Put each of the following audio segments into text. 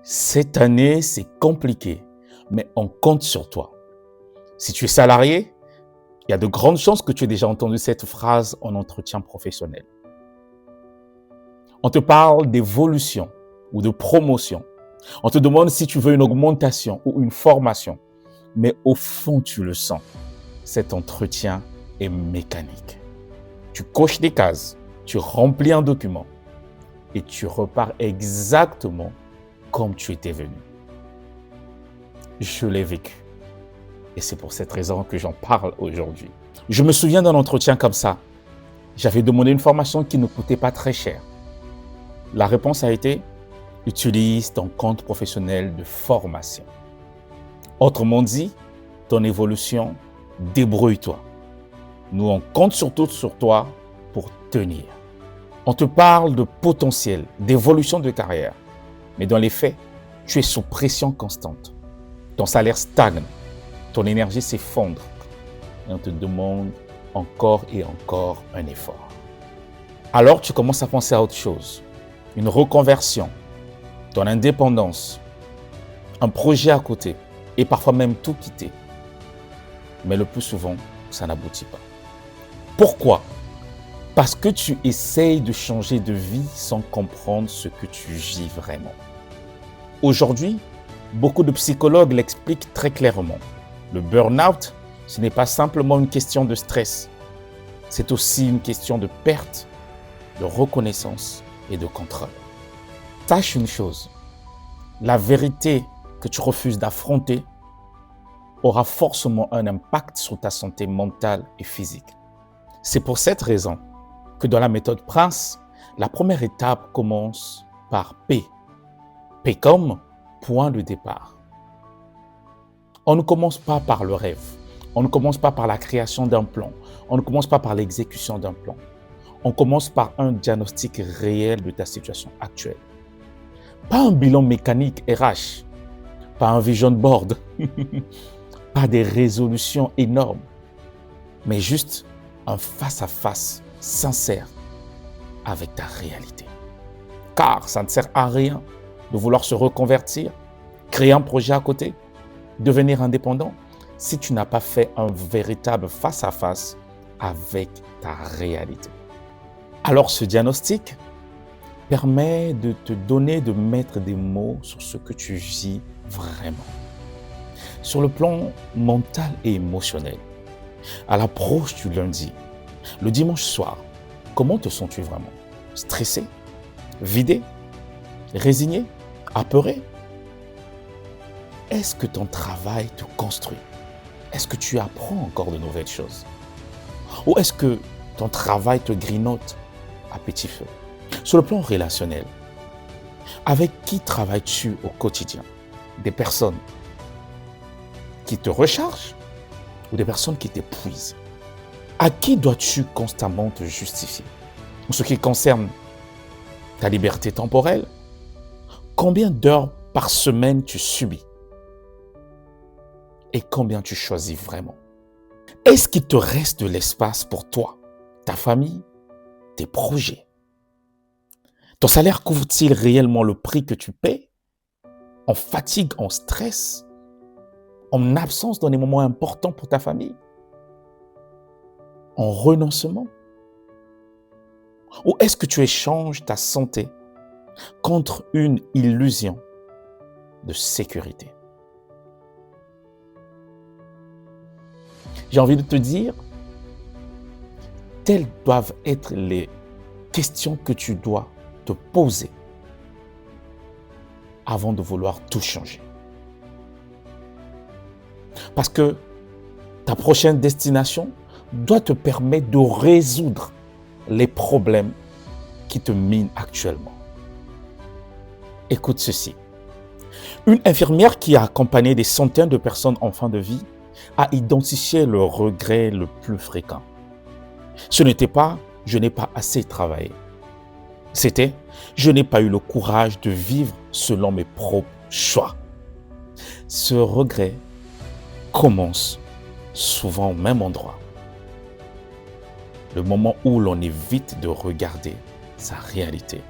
Cette année, c'est compliqué, mais on compte sur toi. Si tu es salarié, il y a de grandes chances que tu aies déjà entendu cette phrase en entretien professionnel. On te parle d'évolution ou de promotion. On te demande si tu veux une augmentation ou une formation. Mais au fond, tu le sens. Cet entretien est mécanique. Tu coches des cases, tu remplis un document et tu repars exactement comme tu étais venu. Je l'ai vécu. Et c'est pour cette raison que j'en parle aujourd'hui. Je me souviens d'un entretien comme ça. J'avais demandé une formation qui ne coûtait pas très cher. La réponse a été « Utilise ton compte professionnel de formation ». Autrement dit, ton évolution, débrouille-toi. Nous, on compte surtout sur toi pour tenir. On te parle de potentiel, d'évolution de carrière. Mais dans les faits, tu es sous pression constante. Ton salaire stagne, ton énergie s'effondre. Et on te demande encore et encore un effort. Alors tu commences à penser à autre chose. Une reconversion, ton indépendance, un projet à côté et parfois même tout quitter. Mais le plus souvent, ça n'aboutit pas. Pourquoi? Parce que tu essayes de changer de vie sans comprendre ce que tu vis vraiment. Aujourd'hui, beaucoup de psychologues l'expliquent très clairement. Le burn-out, ce n'est pas simplement une question de stress. C'est aussi une question de perte, de reconnaissance et de contrôle. Sache une chose, la vérité que tu refuses d'affronter aura forcément un impact sur ta santé mentale et physique. C'est pour cette raison que dans la méthode Prince, la première étape commence par P. P comme point de départ. On ne commence pas par le rêve. On ne commence pas par la création d'un plan. On ne commence pas par l'exécution d'un plan. On commence par un diagnostic réel de ta situation actuelle. Pas un bilan mécanique RH, pas un vision board, pas des résolutions énormes, mais juste un face-à-face sincère avec ta réalité. Car ça ne sert à rien de vouloir se reconvertir, créer un projet à côté, devenir indépendant, si tu n'as pas fait un véritable face-à-face avec ta réalité. Alors ce diagnostic permet de te donner, de mettre des mots sur ce que tu vis vraiment. Sur le plan mental et émotionnel, à l'approche du lundi, le dimanche soir, comment te sens-tu vraiment? Stressé? Vidé? Résigné? Apeuré? Est-ce que ton travail te construit? Est-ce que tu apprends encore de nouvelles choses? Ou est-ce que ton travail te grignote à petit feu? Sur le plan relationnel, avec qui travailles-tu au quotidien? Des personnes qui te rechargent ou des personnes qui t'épuisent? À qui dois-tu constamment te justifier? En ce qui concerne ta liberté temporelle, combien d'heures par semaine tu subis? Et combien tu choisis vraiment? Est-ce qu'il te reste de l'espace pour toi, ta famille, tes projets? Ton salaire couvre-t-il réellement le prix que tu paies? En fatigue, en stress, en absence dans des moments importants pour ta famille? En renoncement? Ou est-ce que tu échanges ta santé contre une illusion de sécurité? J'ai envie de te dire, telles doivent être les questions que tu dois te poser avant de vouloir tout changer. Parce que ta prochaine destination doit te permettre de résoudre les problèmes qui te minent actuellement. Écoute ceci. Une infirmière qui a accompagné des centaines de personnes en fin de vie a identifié le regret le plus fréquent. Ce n'était pas « je n'ai pas assez travaillé ». C'était « je n'ai pas eu le courage de vivre selon mes propres choix ». Ce regret commence souvent au même endroit. Le moment où l'on évite de regarder sa réalité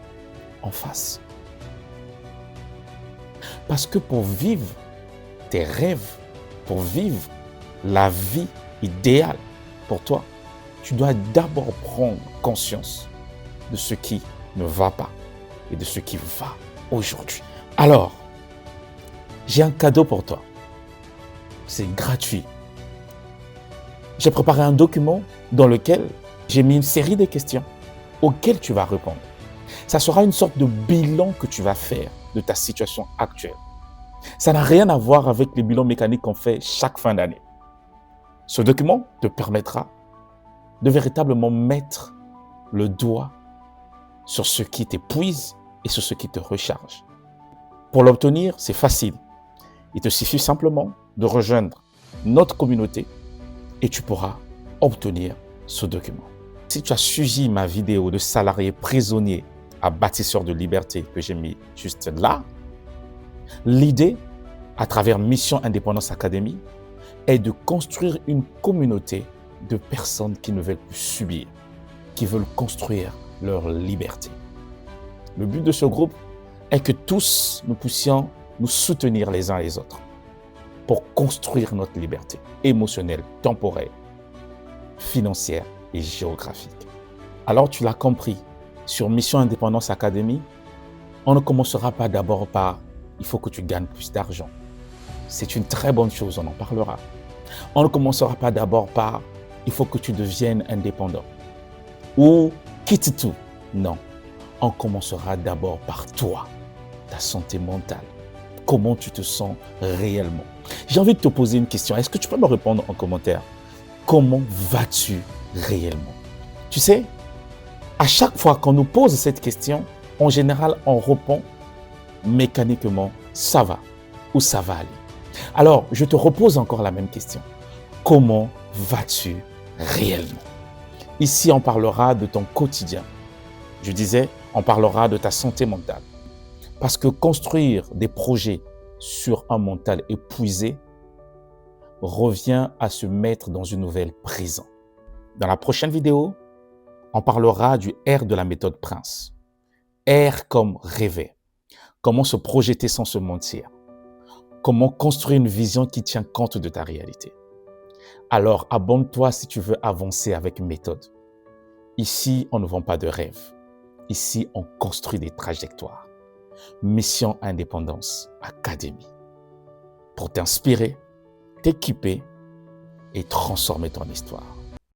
en face. Parce que pour vivre tes rêves, pour vivre la vie idéale pour toi, tu dois d'abord prendre conscience de ce qui ne va pas et de ce qui va aujourd'hui. Alors, j'ai un cadeau pour toi. C'est gratuit. J'ai préparé un document dans lequel j'ai mis une série de questions auxquelles tu vas répondre. Ça sera une sorte de bilan que tu vas faire de ta situation actuelle. Ça n'a rien à voir avec les bilans mécaniques qu'on fait chaque fin d'année. Ce document te permettra de véritablement mettre le doigt sur ce qui t'épuise et sur ce qui te recharge. Pour l'obtenir, c'est facile. Il te suffit simplement de rejoindre notre communauté et tu pourras obtenir ce document. Si tu as suivi ma vidéo de salarié prisonnier à bâtisseur de liberté que j'ai mis juste là, l'idée, à travers Mission Indépendance Academy, est de construire une communauté de personnes qui ne veulent plus subir, qui veulent construire leur liberté. Le but de ce groupe est que tous nous puissions nous soutenir les uns les autres pour construire notre liberté émotionnelle, temporelle, financière et géographique. Alors tu l'as compris, sur Mission Indépendance Academy, on ne commencera pas d'abord par « il faut que tu gagnes plus d'argent ». C'est une très bonne chose, on en parlera. On ne commencera pas d'abord par « il faut que tu deviennes indépendant » ou « quitte tout ». Non, on commencera d'abord par toi, ta santé mentale. Comment tu te sens réellement? J'ai envie de te poser une question. Est-ce que tu peux me répondre en commentaire? Comment vas-tu réellement? Tu sais, à chaque fois qu'on nous pose cette question, en général, on répond mécaniquement « ça va » ou « ça va aller ». Alors, je te repose encore la même question. Comment vas-tu réellement? Ici, on parlera de ton quotidien. Je disais, on parlera de ta santé mentale. Parce que construire des projets sur un mental épuisé revient à se mettre dans une nouvelle prison. Dans la prochaine vidéo, on parlera du R de la méthode Prince. R comme rêver. Comment se projeter sans se mentir. Comment construire une vision qui tient compte de ta réalité. Alors, abonne-toi si tu veux avancer avec méthode. Ici, on ne vend pas de rêve. Ici, on construit des trajectoires. Mission Indépendance Academy. Pour t'inspirer, t'équiper et transformer ton histoire.